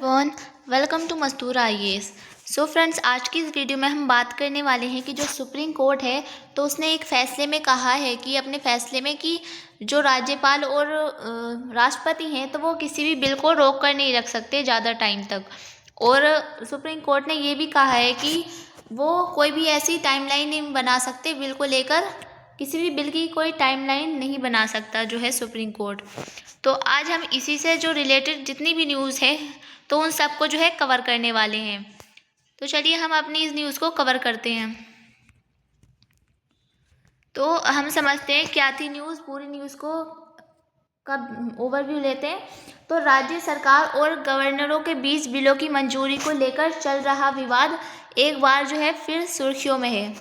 Everyone, welcome to Mastur IAS. So friends, आज की इस वीडियो में हम बात करने वाले हैं कि जो सुप्रीम कोर्ट है तो उसने एक फ़ैसले में कहा है कि अपने फ़ैसले में कि जो राज्यपाल और राष्ट्रपति हैं तो वो किसी भी बिल को रोक कर नहीं रख सकते ज़्यादा टाइम तक। और सुप्रीम कोर्ट ने ये भी कहा है कि वो कोई भी ऐसी टाइमलाइन नहीं बना सकते बिल को लेकर, किसी भी बिल की कोई टाइमलाइन नहीं बना सकता जो है सुप्रीम कोर्ट। तो आज हम इसी से जो रिलेटेड जितनी भी न्यूज़ है तो उन सबको जो है कवर करने वाले हैं। तो चलिए हम अपनी इस न्यूज़ को कवर करते हैं। तो हम समझते हैं क्या थी न्यूज़, पूरी न्यूज़ को का ओवरव्यू लेते हैं। तो राज्य सरकार और गवर्नरों के बीच बिलों की मंजूरी को लेकर चल रहा विवाद एक बार जो है फिर सुर्खियों में है।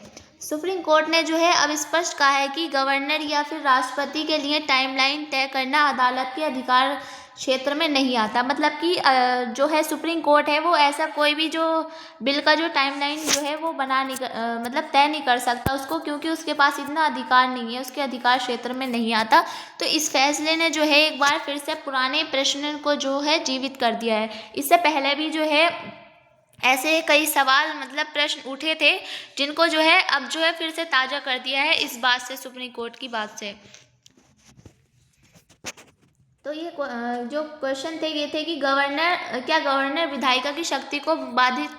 सुप्रीम कोर्ट ने जो है अब स्पष्ट कहा है कि गवर्नर या फिर राष्ट्रपति के लिए टाइमलाइन तय करना अदालत के अधिकार क्षेत्र में नहीं आता। मतलब कि जो है सुप्रीम कोर्ट है वो ऐसा कोई भी जो बिल का जो टाइमलाइन जो है वो बना नहीं मतलब तय नहीं कर सकता उसको, क्योंकि उसके पास इतना अधिकार नहीं है, उसके अधिकार क्षेत्र में नहीं आता। तो इस फैसले ने जो है एक बार फिर से पुराने प्रश्न को जो है जीवित कर दिया है। इससे पहले भी जो है ऐसे कई सवाल मतलब प्रश्न उठे थे जिनको जो है अब जो है फिर से ताज़ा कर दिया है इस बात से, सुप्रीम कोर्ट की बात से। तो ये जो क्वेश्चन थे ये थे कि गवर्नर विधायिका की शक्ति को बाधित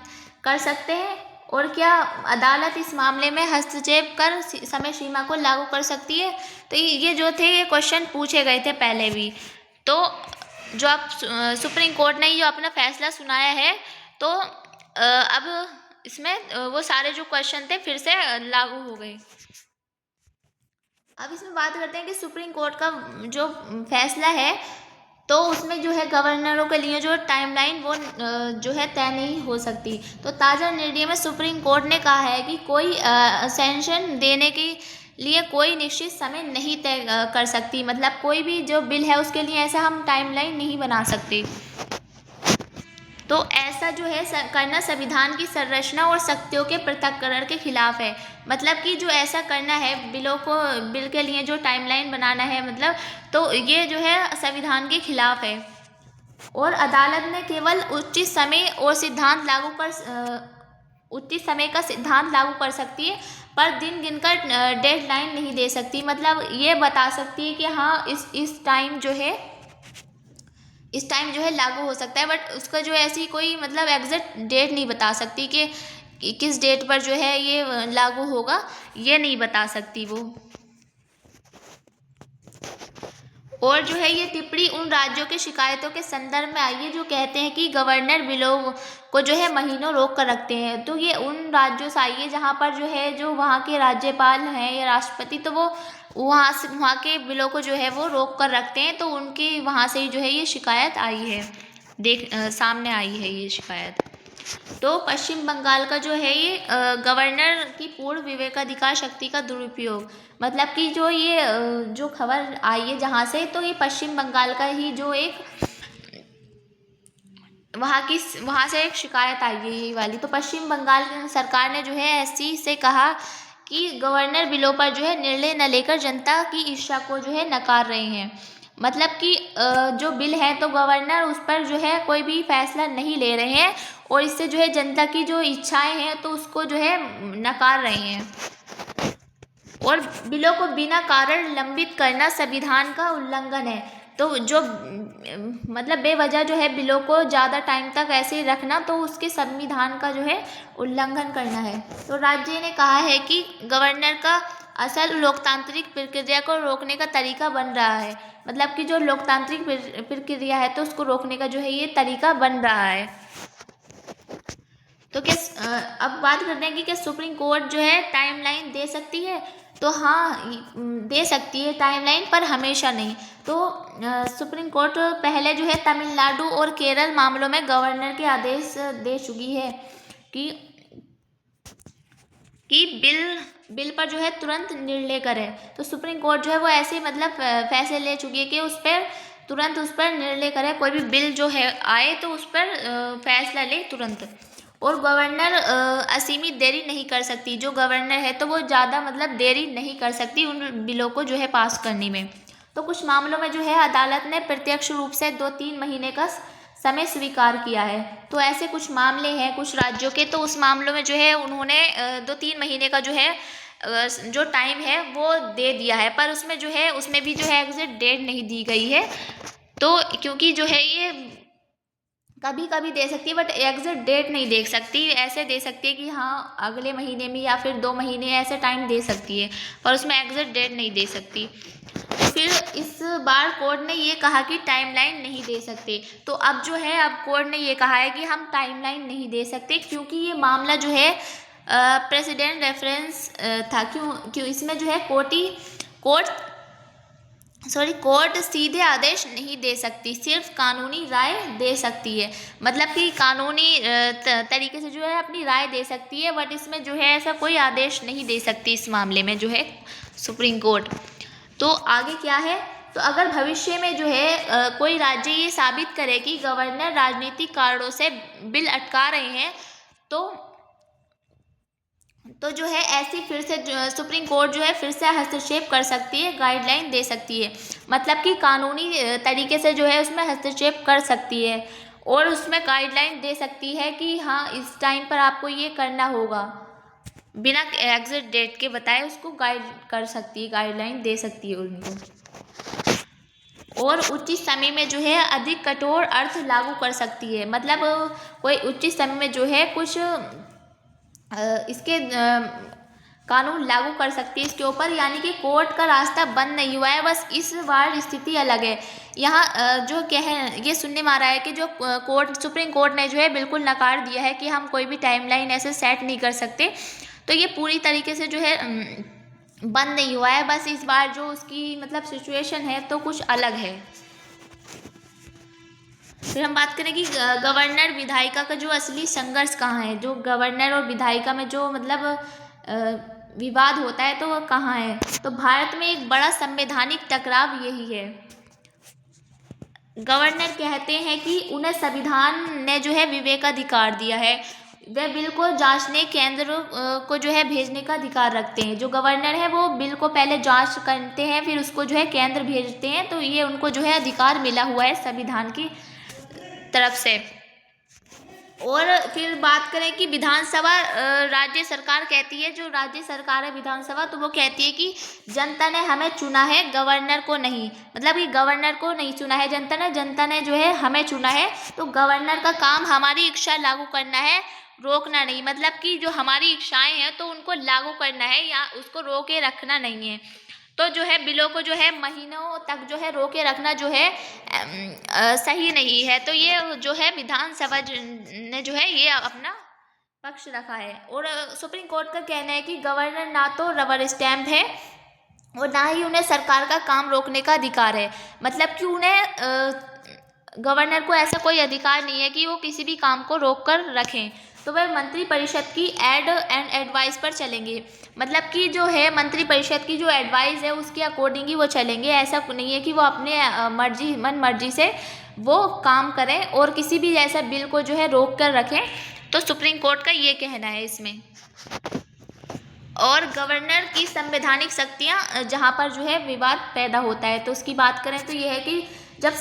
कर सकते हैं, और क्या अदालत इस मामले में हस्तक्षेप कर समय सीमा को लागू कर सकती है। तो ये जो थे ये क्वेश्चन पूछे गए थे पहले भी। तो जो अब सुप्रीम कोर्ट ने जो अपना फैसला सुनाया है तो अब इसमें वो सारे जो क्वेश्चन थे फिर से लागू हो गए। अब इसमें बात करते हैं कि सुप्रीम कोर्ट का जो फैसला है तो उसमें जो है गवर्नरों के लिए जो टाइमलाइन वो जो है तय नहीं हो सकती। तो ताज़ा निर्णय में सुप्रीम कोर्ट ने कहा है कि कोई सैंक्शन देने के लिए कोई निश्चित समय नहीं तय कर सकती। मतलब कोई भी जो बिल है उसके लिए ऐसा हम टाइमलाइन नहीं बना सकते। तो ऐसा जो है करना संविधान की संरचना और शक्तियों के पृथक्करण के खिलाफ है। मतलब कि जो ऐसा करना है बिल के लिए जो टाइमलाइन बनाना है मतलब, तो ये जो है संविधान के खिलाफ है। और अदालत ने केवल उचित समय का सिद्धांत लागू कर सकती है, पर दिन गिनकर डेडलाइन नहीं दे सकती। मतलब ये बता सकती है कि हाँ इस टाइम जो है लागू हो सकता है, बट उसका जो ऐसी कोई मतलब एग्जैक्ट डेट नहीं बता सकती कि किस डेट पर जो है ये लागू होगा, ये नहीं बता सकती वो। और जो है ये टिप्पणी उन राज्यों के शिकायतों के संदर्भ में आई है जो कहते हैं कि गवर्नर बिलों को जो है महीनों रोक कर रखते हैं। तो ये उन राज्यों से आई है जहाँ पर जो है जो वहाँ के राज्यपाल हैं या राष्ट्रपति, तो वो वहाँ के बिलों को जो है वो रोक कर रखते हैं। तो उनकी वहाँ से ही जो है ये शिकायत आई है, सामने आई है ये शिकायत। तो पश्चिम बंगाल का जो है ये गवर्नर की पूर्ण विवेकाधिकार शक्ति का दुरुपयोग। मतलब कि जो ये जो खबर आई है जहाँ से, तो ये पश्चिम बंगाल का ही जो एक वहाँ से एक शिकायत आई है ये वाली। तो पश्चिम बंगाल सरकार ने जो है एससी से कहा कि गवर्नर बिलों पर जो है निर्णय न लेकर जनता की इच्छा को जो है नकार रहे हैं। मतलब कि जो बिल है तो गवर्नर उस पर जो है कोई भी फैसला नहीं ले रहे हैं, और इससे जो है जनता की जो इच्छाएं हैं तो उसको जो है नकार रहे हैं। और बिलों को बिना कारण लंबित करना संविधान का उल्लंघन है। तो जो मतलब बेवजह जो है बिलों को ज़्यादा टाइम तक ऐसे ही रखना, तो उसके संविधान का जो है उल्लंघन करना है। तो राज्य ने कहा है कि गवर्नर का असल लोकतांत्रिक प्रक्रिया को रोकने का तरीका बन रहा है। मतलब कि जो लोकतांत्रिक प्रक्रिया है तो उसको रोकने का जो है ये तरीका बन रहा है। तो अब बात करते हैं कि क्या सुप्रीम कोर्ट जो है टाइमलाइन दे सकती है। तो हाँ, दे सकती है टाइमलाइन, पर हमेशा नहीं। तो सुप्रीम कोर्ट पहले जो है तमिलनाडु और केरल मामलों में गवर्नर के आदेश दे चुकी है कि बिल पर जो है तुरंत निर्णय करे। तो सुप्रीम कोर्ट जो है वो ऐसे मतलब फैसले ले चुकी है कि उस पर निर्णय करे। कोई भी बिल जो है आए तो उस पर फैसला ले तुरंत। और गवर्नर असीमित देरी नहीं कर सकती। जो गवर्नर है तो वो ज़्यादा मतलब देरी नहीं कर सकती उन बिलों को जो है पास करने में। तो कुछ मामलों में जो है अदालत ने प्रत्यक्ष रूप से 2-3 महीने का समय स्वीकार किया है। तो ऐसे कुछ मामले हैं कुछ राज्यों के, तो उस मामलों में जो है उन्होंने 2-3 महीने का जो है जो टाइम है वो दे दिया है, पर उसमें जो है उसमें भी जो है एग्जैक्ट डेट नहीं दी गई है। तो क्योंकि जो है ये कभी कभी दे सकती है बट एग्जैक्ट डेट नहीं दे सकती, ऐसे दे सकती है कि हाँ अगले महीने में या फिर 2 महीने ऐसे टाइम दे सकती है, पर उसमें एग्जैक्ट डेट नहीं दे सकती। फिर इस बार कोर्ट ने ये कहा कि टाइमलाइन नहीं दे सकते। तो अब जो है अब कोर्ट ने ये कहा है कि हम टाइमलाइन नहीं दे सकते, क्योंकि ये मामला जो है प्रेसिडेंट रेफरेंस था। क्यों इसमें जो है कोर्ट सीधे आदेश नहीं दे सकती, सिर्फ कानूनी राय दे सकती है। मतलब कि कानूनी तरीके से जो है अपनी राय दे सकती है, बट इसमें जो है ऐसा कोई आदेश नहीं दे सकती इस मामले में जो है सुप्रीम कोर्ट। तो आगे क्या है, तो अगर भविष्य में जो है कोई राज्य ये साबित करे कि गवर्नर राजनीतिक कारणों से बिल अटका रहे हैं, तो जो है ऐसी फिर से सुप्रीम कोर्ट जो है फिर से हस्तक्षेप कर सकती है, गाइडलाइन दे सकती है। मतलब कि कानूनी तरीके से जो है उसमें हस्तक्षेप कर सकती है और उसमें गाइडलाइन दे सकती है कि हाँ इस टाइम पर आपको ये करना होगा, बिना एग्जैक्ट डेट के बताए उसको गाइड कर सकती है, गाइडलाइन दे सकती है उनको। और उचित समय में जो है अधिक कठोर अर्थ लागू कर सकती है। मतलब कोई उचित समय में जो है कुछ इसके कानून लागू कर सकती है इसके ऊपर, यानी कि कोर्ट का रास्ता बंद नहीं हुआ है, बस इस बार स्थिति अलग है। यहाँ जो क्या है ये सुनने में आ रहा है कि जो सुप्रीम कोर्ट ने जो है बिल्कुल नकार दिया है कि हम कोई भी टाइमलाइन ऐसे सेट नहीं कर सकते। तो ये पूरी तरीके से जो है बंद नहीं हुआ है, बस इस बार जो उसकी मतलब सिचुएशन है तो कुछ अलग है। फिर हम बात करें कि गवर्नर विधायिका का जो असली संघर्ष कहाँ है, जो गवर्नर और विधायिका में जो मतलब विवाद होता है तो वह कहाँ है। तो भारत में एक बड़ा संवैधानिक टकराव यही है। गवर्नर कहते हैं कि उन्हें संविधान ने जो है विवेकाधिकार दिया है, वे बिल को जांचने केंद्र को जो है भेजने का अधिकार रखते हैं। जो गवर्नर है वो बिल को पहले जांच करते हैं, फिर उसको जो है केंद्र भेजते हैं। तो ये उनको जो है अधिकार मिला हुआ है संविधान की तरफ से। और फिर बात करें कि विधानसभा राज्य सरकार कहती है, जो राज्य सरकार है विधानसभा, तो वो कहती है कि जनता ने हमें चुना है, गवर्नर को नहीं। मतलब कि गवर्नर को नहीं चुना है जनता ने जो है हमें चुना है। तो गवर्नर का काम हमारी इच्छा लागू करना है, रोकना नहीं। मतलब कि जो हमारी इच्छाएं हैं तो उनको लागू करना है या उसको रोके रखना नहीं है। तो जो है बिलों को जो है महीनों तक जो है रोके रखना जो है सही नहीं है। तो ये जो है विधानसभा ने जो है ये अपना पक्ष रखा है। और सुप्रीम कोर्ट का कहना है कि गवर्नर ना तो रबर स्टैम्प है और ना ही उन्हें सरकार का काम रोकने का अधिकार है। मतलब कि उन्हें गवर्नर को ऐसा कोई अधिकार नहीं है कि वो किसी भी काम को रोक कर रखें। तो वह मंत्रिपरिषद की एड एंड एडवाइस पर चलेंगे। मतलब कि जो है मंत्रिपरिषद की जो एडवाइस है उसके अकॉर्डिंग ही वो चलेंगे। ऐसा नहीं है कि वो अपने मन मर्जी से वो काम करें और किसी भी ऐसा बिल को जो है रोक कर रखें। तो सुप्रीम कोर्ट का ये कहना है इसमें। और गवर्नर की संवैधानिक शक्तियाँ जहाँ पर जो है विवाद पैदा होता है, तो उसकी बात करें तो ये है कि जब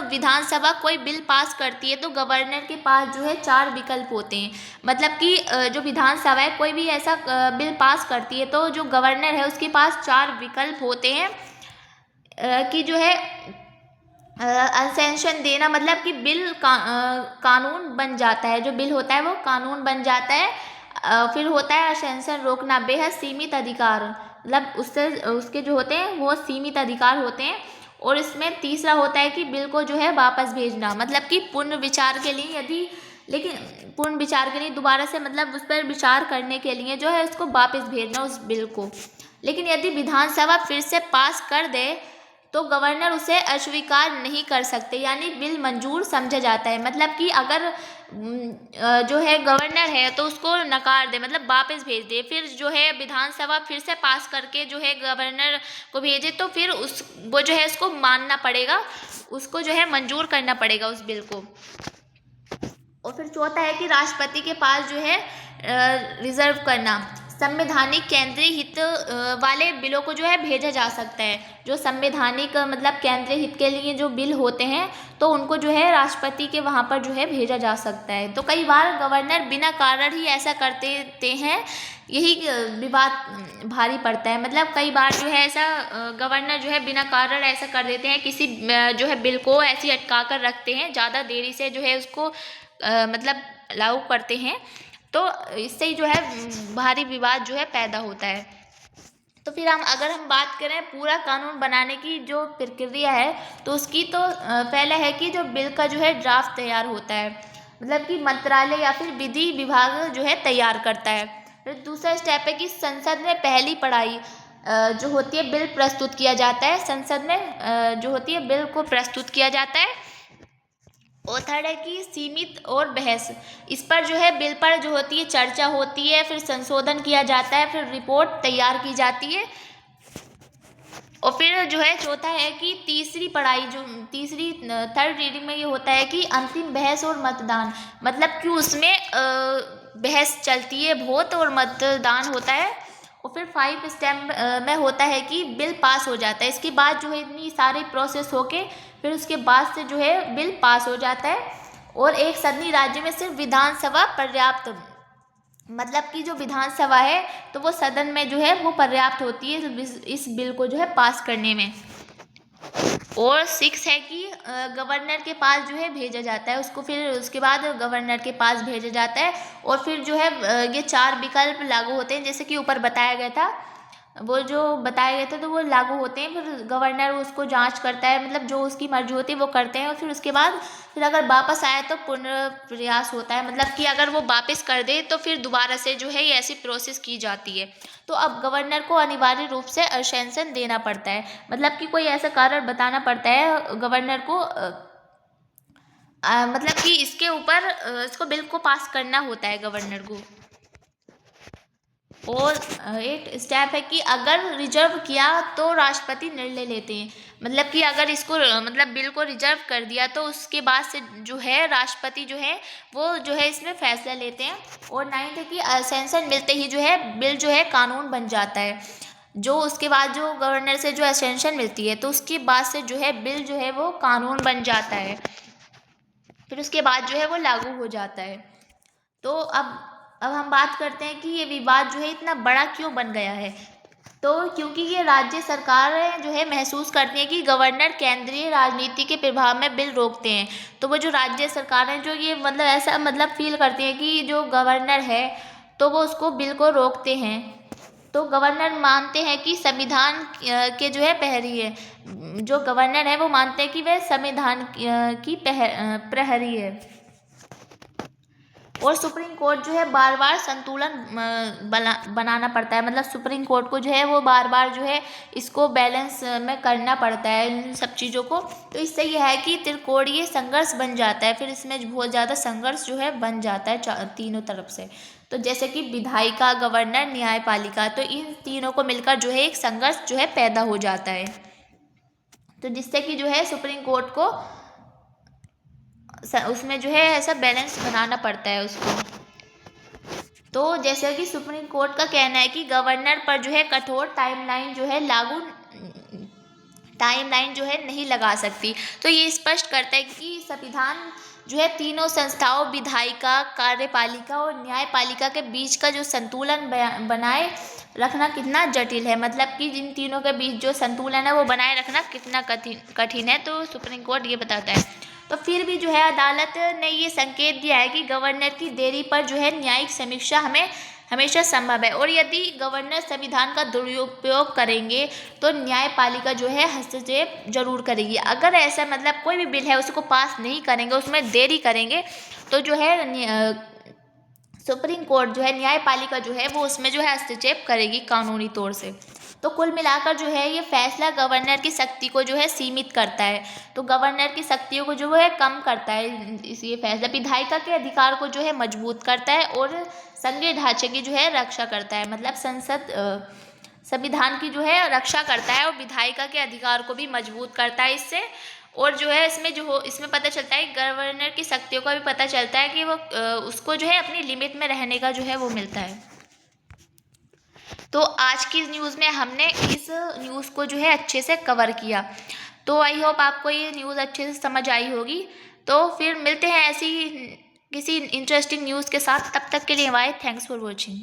विधानसभा कोई बिल पास करती है तो गवर्नर के पास जो है 4 विकल्प होते हैं। मतलब कि जो विधानसभा है कोई भी ऐसा बिल पास करती है तो जो गवर्नर है उसके पास 4 विकल्प होते हैं कि जो है अनसेंशन देना, मतलब कि बिल कानून बन जाता है। जो बिल होता है वो कानून बन जाता है। फिर होता है असेंशन रोकना, बेहद सीमित अधिकार, मतलब उसके जो होते हैं वो सीमित अधिकार होते हैं। और इसमें तीसरा होता है कि बिल को जो है वापस भेजना, मतलब कि पुनर्विचार के लिए दोबारा से मतलब उस पर विचार करने के लिए जो है उसको वापस भेजना उस बिल को। लेकिन यदि विधानसभा फिर से पास कर दे तो गवर्नर उसे अस्वीकार नहीं कर सकते, यानी बिल मंजूर समझा जाता है। मतलब कि अगर जो है गवर्नर है तो उसको नकार दे, मतलब वापस भेज दे, फिर जो है विधानसभा फिर से पास करके जो है गवर्नर को भेजे तो फिर वो जो है उसको मानना पड़ेगा, उसको जो है मंजूर करना पड़ेगा उस बिल को। और फिर चौथा है कि राष्ट्रपति के पास जो है रिजर्व करना, संवैधानिक केंद्रीय हित वाले बिलों को जो है भेजा जा सकता है। जो संवैधानिक मतलब केंद्रीय हित के लिए जो बिल होते हैं तो उनको जो है राष्ट्रपति के वहाँ पर जो है भेजा जा सकता है। तो कई बार गवर्नर बिना कारण ही ऐसा करते हैं, यही विवाद भारी पड़ता है। मतलब कई बार जो है ऐसा गवर्नर जो है बिना कारण ऐसा कर देते हैं, किसी जो है बिल को ऐसे अटका कर रखते हैं, ज़्यादा देरी से जो है उसको मतलब लागू करते हैं, तो इससे ही जो है भारी विवाद जो है पैदा होता है। तो फिर अगर हम बात करें पूरा कानून बनाने की जो प्रक्रिया है, तो उसकी तो पहला है कि जो बिल का जो है ड्राफ्ट तैयार होता है, मतलब कि मंत्रालय या फिर विधि विभाग जो है तैयार करता है। फिर दूसरा स्टेप है कि संसद में पहली पढ़ाई जो होती है बिल प्रस्तुत किया जाता है, संसद में जो होती है बिल को प्रस्तुत किया जाता है। और थर्ड है कि सीमित और बहस, इस पर जो है बिल पर जो होती है चर्चा होती है, फिर संशोधन किया जाता है, फिर रिपोर्ट तैयार की जाती है। और फिर जो है चौथा है कि तीसरी पढ़ाई जो थर्ड रीडिंग में ये होता है कि अंतिम बहस और मतदान, मतलब कि उसमें बहस चलती है बहुत और मतदान होता है। और फिर 5 स्टेप में होता है कि बिल पास हो जाता है। इसके बाद जो है इतनी सारी प्रोसेस होके फिर उसके बाद से जो है बिल पास हो जाता है। और एक सदनी राज्य में सिर्फ विधानसभा पर्याप्त, मतलब कि जो विधानसभा है तो वो सदन में जो है वो पर्याप्त होती है इस बिल को जो है पास करने में। और 6 है कि गवर्नर के पास जो है भेजा जाता है उसको, फिर उसके बाद गवर्नर के पास भेजा जाता है। और फिर जो है ये 4 विकल्प लागू होते हैं, जैसे कि ऊपर बताया गया था, वो जो बताए गए थे तो वो लागू होते हैं। फिर गवर्नर उसको जांच करता है, मतलब जो उसकी मर्जी होती है वो करते हैं। और फिर उसके बाद फिर अगर वापस आए तो पुनर्प्रयास होता है, मतलब कि अगर वो वापस कर दे तो फिर दोबारा से जो है ये ऐसी प्रोसेस की जाती है। तो अब गवर्नर को अनिवार्य रूप से असेंशन देना पड़ता है, मतलब कि कोई ऐसा कारण बताना पड़ता है गवर्नर को, मतलब कि इसके ऊपर इसको बिल को पास करना होता है गवर्नर को। और एक स्टेप है कि अगर रिजर्व किया तो राष्ट्रपति निर्णय लेते हैं, मतलब कि अगर इसको मतलब बिल को रिजर्व कर दिया तो उसके बाद से जो है राष्ट्रपति जो है वो जो है इसमें फैसला लेते हैं। और 9th है कि असेंशन मिलते ही जो है बिल जो है कानून बन जाता है। जो उसके बाद जो गवर्नर से जो असेंशन मिलती है तो उसके बाद से जो है बिल जो है वो कानून बन जाता है, फिर उसके बाद जो है वो लागू हो जाता है। तो अब हम बात करते हैं कि ये विवाद जो है इतना बड़ा क्यों बन गया है। तो क्योंकि ये राज्य सरकार जो है महसूस करती है कि गवर्नर केंद्रीय राजनीति के प्रभाव में बिल रोकते हैं। तो वो जो राज्य सरकार है जो ये मतलब ऐसा मतलब फील करती है कि जो गवर्नर है तो वो उसको बिल को रोकते हैं। तो गवर्नर मानते हैं कि संविधान के जो है प्रहरी है, जो गवर्नर है वो मानते हैं कि वह संविधान की प्रहरी है। और सुप्रीम कोर्ट जो है बार बार संतुलन बनाना पड़ता है, मतलब सुप्रीम कोर्ट को जो है वो बार बार जो है इसको बैलेंस में करना पड़ता है इन सब चीज़ों को। तो इससे यह है कि त्रिकोणीय संघर्ष बन जाता है, फिर इसमें बहुत ज़्यादा संघर्ष जो है बन जाता है तीनों तरफ से। तो जैसे कि विधायिका, गवर्नर, न्यायपालिका, तो इन तीनों को मिलकर जो है एक संघर्ष जो है पैदा हो जाता है। तो जिससे कि जो है सुप्रीम कोर्ट को उसमें जो है ऐसा बैलेंस बनाना पड़ता है उसको। तो जैसे कि सुप्रीम कोर्ट का कहना है कि गवर्नर पर जो है कठोर टाइमलाइन जो है नहीं लगा सकती। तो ये स्पष्ट करता है कि संविधान जो है तीनों संस्थाओं विधायिका, कार्यपालिका और न्यायपालिका के बीच का जो संतुलन बनाए रखना कितना जटिल है, मतलब कि जिन तीनों के बीच जो संतुलन है वो बनाए रखना कितना कठिन है। तो सुप्रीम कोर्ट ये बताता है। तो फिर भी जो है अदालत ने ये संकेत दिया है कि गवर्नर की देरी पर जो है न्यायिक समीक्षा हमेशा संभव है। और यदि गवर्नर संविधान का दुरुपयोग करेंगे तो न्यायपालिका जो है हस्तक्षेप जरूर करेगी। अगर ऐसा मतलब कोई भी बिल है उसको पास नहीं करेंगे, उसमें देरी करेंगे, तो जो है सुप्रीम कोर्ट जो है, न्यायपालिका जो है वो उसमें जो है हस्तक्षेप करेगी कानूनी तौर से। तो कुल मिलाकर जो है ये फैसला गवर्नर की शक्ति को जो है सीमित करता है, तो गवर्नर की शक्तियों को जो है कम करता है ये फैसला। विधायिका के अधिकार को जो है मजबूत करता है और संघीय ढांचे की जो है रक्षा करता है, मतलब संविधान की जो है रक्षा करता है और विधायिका के अधिकार को भी मजबूत करता है इससे। और जो है इसमें पता चलता है गवर्नर की शक्तियों का भी पता चलता है कि वो उसको जो है अपनी लिमिट में रहने का जो है वो मिलता है। तो आज की न्यूज़ में हमने इस न्यूज़ को जो है अच्छे से कवर किया। तो आई होप आपको ये न्यूज़ अच्छे से समझ आई होगी। तो फिर मिलते हैं ऐसी किसी इंटरेस्टिंग न्यूज़ के साथ। तब तक के लिए बाय। Thanks for watching.